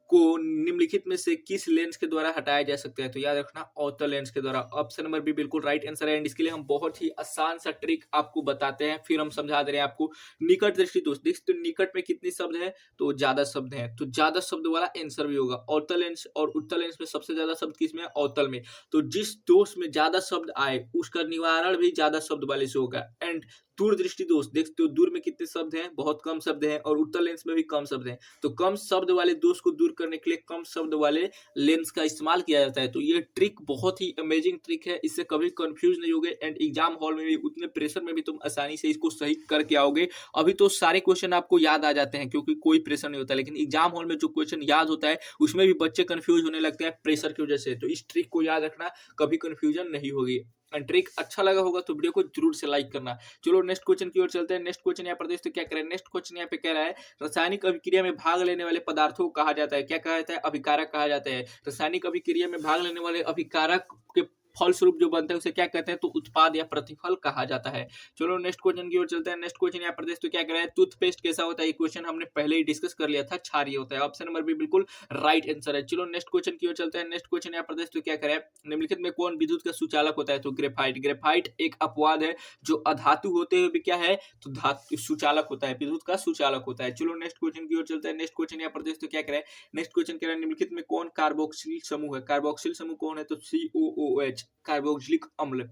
को निम्नलिखित में से किस लेंस के द्वारा हटाया जा सकता है, तो याद रखना अवतल लेंस के द्वारा। ऑप्शन नंबर बी बिल्कुल राइट आंसर है। एंड इसके लिए हम बहुत ही आसान सा ट्रिक आपको बताते हैं, फिर हम समझा दे रहे हैं आपको। निकट दृष्टि दोष, देख तो निकट में कितने शब्द हैं, तो ज्यादा शब्द हैं, तो ज्यादा शब्द वाला आंसर भी होगा। अवतल लेंस और उत्तल लेंस में सबसे ज्यादा शब्द किसमें, अवतल में। तो जिस दोष में ज्यादा शब्द आए उसका निवारण भी ज्यादा शब्द वाले से होगा। एंड दूर दृष्टि दोष, देखते हो दूर में कितने शब्द हैं, बहुत कम शब्द हैं, और उत्तल लेंस में भी कम शब्द हैं। तो कम शब्द वाले दोष को दूर करने के लिए कम शब्द वाले लेंस का इस्तेमाल किया जाता है। तो ये ट्रिक बहुत ही अमेजिंग ट्रिक है, इससे कभी कंफ्यूज नहीं होगे। एंड एग्जाम हॉल में भी उतने प्रेशर में भी तुम आसानी से इसको सही करके आओगे। अभी तो सारे क्वेश्चन आपको याद आ जाते हैं क्योंकि कोई प्रेशर नहीं होता, लेकिन एग्जाम हॉल में जो क्वेश्चन याद होता है उसमें भी बच्चे कंफ्यूज होने लगते हैं प्रेशर की वजह से। तो इस ट्रिक को याद रखना, कभी कंफ्यूजन नहीं होगी। ट्रिक अच्छा लगा होगा तो वीडियो को जरूर से लाइक करना। चलो नेक्स्ट क्वेश्चन की ओर चलते हैं। नेक्स्ट क्वेश्चन यहाँ पर देखते क्या करें। नेक्स्ट क्वेश्चन यहाँ पे कह रहा है रासायनिक अभिक्रिया में भाग लेने वाले पदार्थों को कहा जाता है, क्या कहा जाता है, अभिकारक कहा जाता है। रासायनिक अभिक्रिया में भाग लेने वाले अभिकारक के फलस्वरूप जो बनता है उसे क्या कहते हैं, तो उत्पाद या प्रतिफल कहा जाता है। चलो नेक्स्ट क्वेश्चन की ओर चलते हैं। नेक्स्ट क्वेश्चन यहाँ पर देख तो क्या कह रहा है, टूथपेस्ट कैसा होता है, ये क्वेश्चन हमने पहले ही डिस्कस कर लिया था, क्षारीय होता है। ऑप्शन नंबर बी बिल्कुल राइट आंसर है। चलो नेक्स्ट क्वेश्चन की ओर चलते हैं। नेक्स्ट क्वेश्चन यहाँ पर देख तो क्या कह रहा है, निम्नलिखित में कौन विद्युत का सुचालक होता है, तो ग्रेफाइट। ग्रेफाइट एक अपवाद है जो अधातु होते हुए भी क्या है, तो धातु सुचालक होता है, विद्युत का सुचालक होता है। चलो नेक्स्ट क्वेश्चन की ओर चलते हैं। नेक्स्ट क्वेश्चन यहाँ पर देख तो क्या कह रहा है, नेक्स्ट क्वेश्चन कह रहा है निम्नलिखित में कौन कार्बोक्सिल समूह है। कार्बोक्सिल समूह कौन है, तो COOH कार्बोक्सिलिक अम्ल,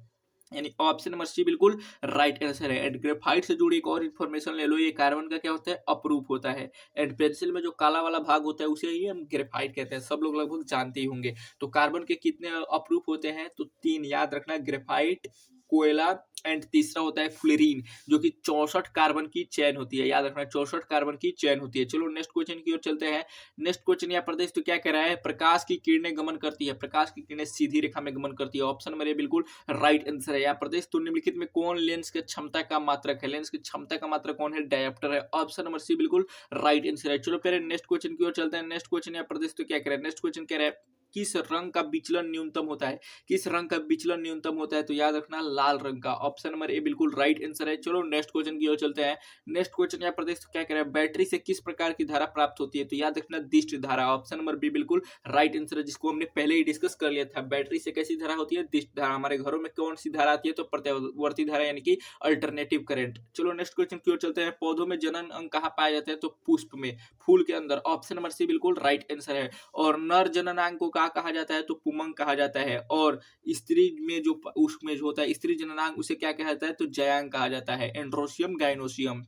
यानी ऑप्शन नंबर सी बिल्कुल राइट आंसर है। एंड ग्रेफाइट से जुड़ी एक और इन्फॉर्मेशन ले लो, ये कार्बन का क्या होता है, अपरूप होता है। एंड पेंसिल में जो काला वाला भाग होता है उसे ही हम ग्रेफाइट कहते हैं, सब लोग लगभग जानते ही होंगे। तो कार्बन के कितने अपरूप होते हैं, तो 3 याद रखना, ग्रेफाइट, कोयला एंड तीसरा होता है फ्लोरीन, जो कि 64 कार्बन की चेन होती है, याद रखना 64 कार्बन की चेन होती है। चलो नेक्स्ट क्वेश्चन की ओर चलते हैं। नेक्स्ट क्वेश्चन यहाँ पर देख तो क्या कह रहा है, प्रकाश की किरणें गमन करती है, प्रकाश की किरणें सीधी रेखा में गमन करती है। ऑप्शन नंबर ए बिल्कुल राइट आंसर है। यहाँ पर देख तो निम्नलिखित में कौन लेंस की क्षमता का मात्रक है, लेंस की क्षमता का मात्रक कौन है, डायोप्टर है। ऑप्शन नंबर सी बिल्कुल राइट आंसर है। चलो फिर नेक्स्ट क्वेश्चन की ओर चलते हैं। नेक्स्ट क्वेश्चन यहाँ पर देख तो क्या कह रहा है, नेक्स्ट क्वेश्चन कह रहा है किस रंग का विचलन न्यूनतम होता है, किस रंग का विचलन न्यूनतम होता है, तो याद रखना लाल रंग का। ऑप्शन नंबर ए बिल्कुल राइट आंसर है। चलो नेक्स्ट क्वेश्चन की ओर चलते हैं। नेक्स्ट क्वेश्चन यहाँ पर देख तो क्या कह रहा है, बैटरी से किस प्रकार की धारा प्राप्त होती है, तो याद रखना दिष्ट धारा। ऑप्शन नंबर बी बिल्कुल राइट आंसर है, जिसको हमने पहले ही डिस्कस कर लिया था। बैटरी से कैसी धारा होती है, दिष्ट धारा। हमारे घरों में कौन सी धारा आती है, तो प्रत्यावर्ती धारा यानी कि अल्टरनेटिव करंट। चलो नेक्स्ट क्वेश्चन की ओर चलते हैं। पौधों में जनन अंग कहाँ पाया जाता है, तो पुष्प में, फूल के अंदर। ऑप्शन नंबर सी बिल्कुल राइट आंसर है। और नर जननांग को क्या कहा जाता है, तो पुमंग कहा जाता है। और स्त्री में जो उसमें जो होता है स्त्री जननांग, उसे क्या कहा जाता है, तो जयांग कहा जाता है, एंड्रोसियम गाइनोसियम।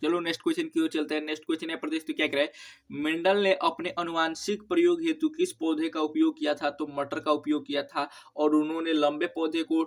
चलो नेक्स्ट क्वेश्चन की ओर चलते हैं। नेक्स्ट क्वेश्चन है प्रदेश तो क्या कह रहा है, मेंडल ने अपने अनुवांशिक प्रयोग हेतु किस पौधे का उपयोग किया था, तो मटर का उपयोग किया था। और उन्होंने लंबे पौधे को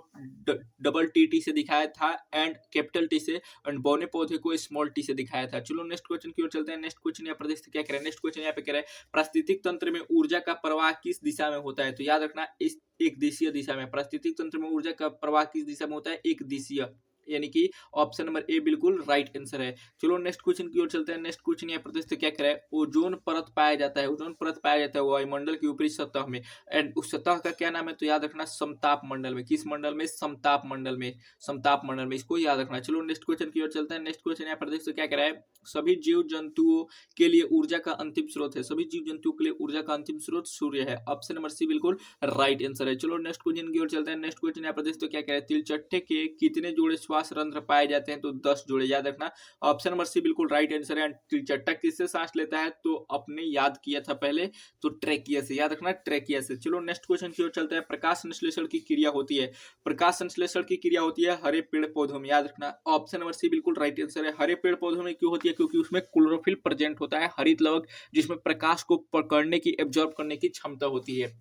डबल टी से दिखाया था एंड कैपिटल टी से, एंड बौने पौधे को स्मॉल टी से दिखाया था। चलो नेक्स्ट क्वेश्चन की ओर चलते हैं। नेक्स्ट क्वेश्चन यहाँ प्रदेश क्या कह रहा है, नेक्स्ट क्वेश्चन यहाँ पे कह रहा है पारिस्थितिक तंत्र में ऊर्जा का प्रवाह किस दिशा में होता है, तो याद रखना इस एक दिशीय दिशा में। पारिस्थितिक तंत्र में ऊर्जा का प्रवाह किस दिशा में होता है, एक दिशीय, यानी कि ऑप्शन नंबर ए बिल्कुल राइट आंसर है। चलो नेक्स्ट क्वेश्चन की ओर चलते हैं। नेक्स्ट क्वेश्चन यहाँ प्रदेश क्या कह रहा है, ओजोन परत पाया जाता है, ओजोन परत पाया जाता है वायुमंडल की ऊपरी सतह में। एंड उस सतह का क्या नाम है, तो याद रखना समताप मंडल में। किस मंडल में, समताप मंडल में, समताप मंडल में, इसको याद रखना। चलो नेक्स्ट क्वेश्चन की ओर चलते हैं। नेक्स्ट क्वेश्चन यहाँ प्रदेश क्या कह रहा है, सभी जीव जंतुओं के लिए ऊर्जा का अंतिम स्रोत है, सभी जीव जंतुओं के लिए ऊर्जा का अंतिम स्रोत सूर्य है। ऑप्शन नंबर सी बिल्कुल राइट आंसर है। चलो नेक्स्ट क्वेश्चन की ओर चलते हैं। नेक्स्ट क्वेश्चन यहाँ प्रदेश क्या कह रहा है, तिलचट्टे के कितने जोड़े श्वास रंध्र पाए जाते हैं, तो 10 जोड़े, याद रखना। ऑप्शन नंबर सी बिल्कुल राइट आंसर है। तिलचट्टा किससे सांस लेता है, तो अपने याद किया था पहले, तो ट्रेकिया से, याद रखना ट्रेकिया से। चलो नेक्स्ट क्वेश्चन की ओर चलते हैं। प्रकाश संश्लेषण की क्रिया होती है, प्रकाश संश्लेषण की क्रिया होती है हरे पेड़ पौधों में, याद रखना। ऑप्शन नंबर सी बिल्कुल राइट आंसर है। हरे पेड़ पौधों में क्यों होती है, क्योंकि उसमें क्लोरोफिल प्रेजेंट होता है, हरित लवक, जिसमें प्रकाश को पकड़ने की, एब्जॉर्ब करने की क्षमता होती है।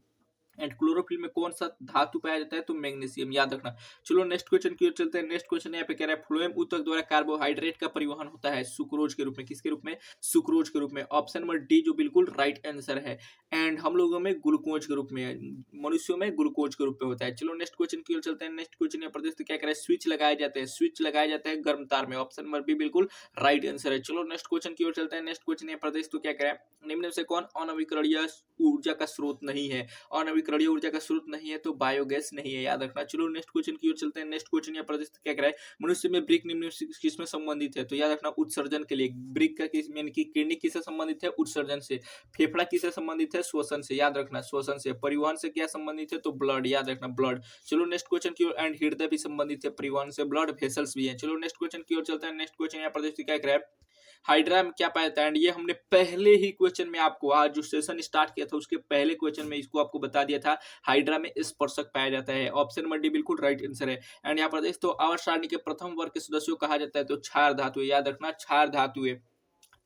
एंड क्लोरोफिल में कौन सा धातु पाया जाता है, तो मैग्नीशियम, याद रखना। चलो नेक्स्ट क्वेश्चन की ओर चलते हैं। नेक्स्ट क्वेश्चन यहाँ पे कह रहा है फ्लोएम ऊतक द्वारा कार्बोहाइड्रेट का परिवहन होता है सुक्रोज के रूप में, किसके रूप में, सुक्रोज के रूप में। ऑप्शन नंबर डी जो बिल्कुल राइट आंसर है। एंड हम लोगों में ग्लूकोज के रूप में, मनुष्यों में ग्लूकोज के रूप में होता है। चलो नेक्स्ट क्वेश्चन की ओर चलते हैं। नेक्स्ट क्वेश्चन यहाँ प्रदेश क्या कह रहा है, स्विच लगाए जाते हैं, स्विच लगाए जाते हैं गर्म तार में। ऑप्शन नंबर बी बिल्कुल राइट आंसर है। चलो नेक्स्ट क्वेश्चन की ओर चलते हैं। नेक्स्ट क्वेश्चन यहाँ प्रदेश तो क्या कह रहा है, निम्न से कौन अनवीकरणीय ऊर्जा का स्रोत नहीं है, अनवीकरणीय ऊर्जा का स्रोत नहीं है, तो बायोगैस नहीं है, याद रखना। चलो नेक्स्ट क्वेश्चन की ओर चलते हैं। नेक्स्ट क्वेश्चन यहाँ प्रदेश क्या कह रहा है, मनुष्य में ब्रिक निम्न किसमें संबंधित है, तो याद रखना उत्सर्जन के लिए। ब्रिक का किस यानी कि किडनी किससे संबंधित है, उत्सर्जन से। फेफड़ा किससे संबंधित है, श्वसन से, याद रखना श्वसन से। परिवहन से क्या संबंधित है, तो ब्लड, याद रखना ब्लड। चलो नेक्स्ट क्वेश्चन की ओर। एंड हृदय भी संबंधित है परिवहन से, ब्लड वेसल्स भी है। चलो नेक्स्ट क्वेश्चन की ओर चलते हैं। नेक्स्ट क्वेश्चन यहाँ प्रदेश क्या कह रहा है, हाइड्रा में क्या पाया जाता है, एंड ये हमने पहले ही क्वेश्चन में आपको, आज जो सेशन स्टार्ट किया था उसके पहले क्वेश्चन में इसको आपको बता दिया था, हाइड्रा में स्पर्शक पाया जाता है। ऑप्शन नंबर डी बिल्कुल राइट आंसर है। एंड यहाँ पर देख तो आवर्त सारणी के प्रथम वर्ग के सदस्यों कहा जाता है, तो क्षार धातु, याद रखना क्षार धातु है।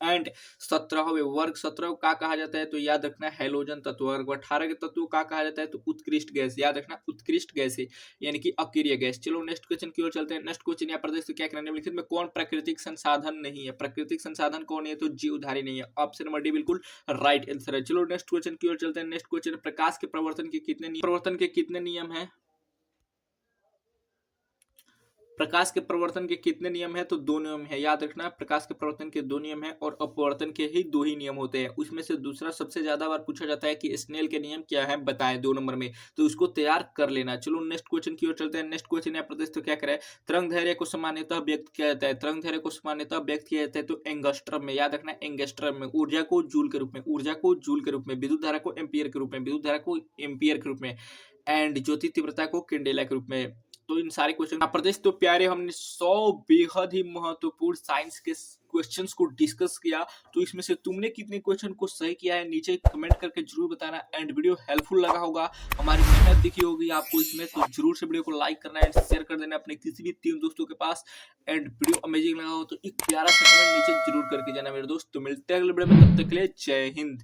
एंड 17वें वर्ग 17 का कहा जाता है, तो याद रखना हैलोजन तत्व। वर्ग 18 के तत्व का कहा जाता है, तो उत्कृष्ट गैस, याद रखना उत्कृष्ट गैस है, यानी कि अक्रिय गैस। चलो नेक्स्ट क्वेश्चन की ओर चलते हैं। नेक्स्ट क्वेश्चन यहाँ प्रदेश क्या करना है, निम्नलिखित में कौन प्राकृतिक संसाधन नहीं है, प्राकृतिक संसाधन कौन है, तो जीवधारी नहीं है। ऑप्शन नंबर डी बिल्कुल राइट आंसर है। चलो नेक्स्ट क्वेश्चन की ओर चलते हैं। नेक्स्ट क्वेश्चन, प्रकाश के प्रवर्तन के कितने नियम है, प्रकाश के प्रवर्तन के कितने नियम है? तो 2 नियम है, याद रखना। प्रकाश के प्रवर्तन के 2 नियम है और अपवर्तन के ही 2 ही नियम होते हैं। उसमें से दूसरा सबसे ज्यादा बार पूछा जाता है कि स्नेल के नियम क्या है, बताएं 2 नंबर में, तो उसको तैयार कर लेना। चलो नेक्स्ट क्वेश्चन की ओर चलते हैं। नेक्स्ट क्वेश्चन यहाँ प्रदेश तो क्या करे, तरंग धैर्य को सामान्यतः व्यक्त किया जाता है, तरंग धैर्य को सामान्यतः व्यक्त किया जाता है तो एंगस्ट्रम में, याद रखना एंगस्ट्रम में। ऊर्जा को जूल के रूप में, ऊर्जा को जूल के रूप में, विद्युत धारा को एम्पियर के रूप में, विद्युत धारा को एम्पियर के रूप में, एंड ज्योति तीव्रता को कैंडेला के रूप में। तो इन सारे क्वेश्चन प्रदेश तो प्यारे, हमने 100 बेहद ही महत्वपूर्ण साइंस के क्वेश्चंस को डिस्कस किया। तो इसमें से तुमने कितने क्वेश्चन को सही किया है नीचे कमेंट करके जरूर बताना। एंड वीडियो हेल्पफुल लगा होगा, हमारी मेहनत दिखी होगी आपको इसमें, तो जरूर से वीडियो को लाइक करना है, शेयर कर देना अपने किसी भी 3 दोस्तों के पास। एंड वीडियो अमेजिंग लगा हो तो एक प्यारा सा कमेंट नीचे जरूर करके जाना मेरे दोस्त। तो मिलते हैं अगले वीडियो में, तब तक के लिए जय हिंद।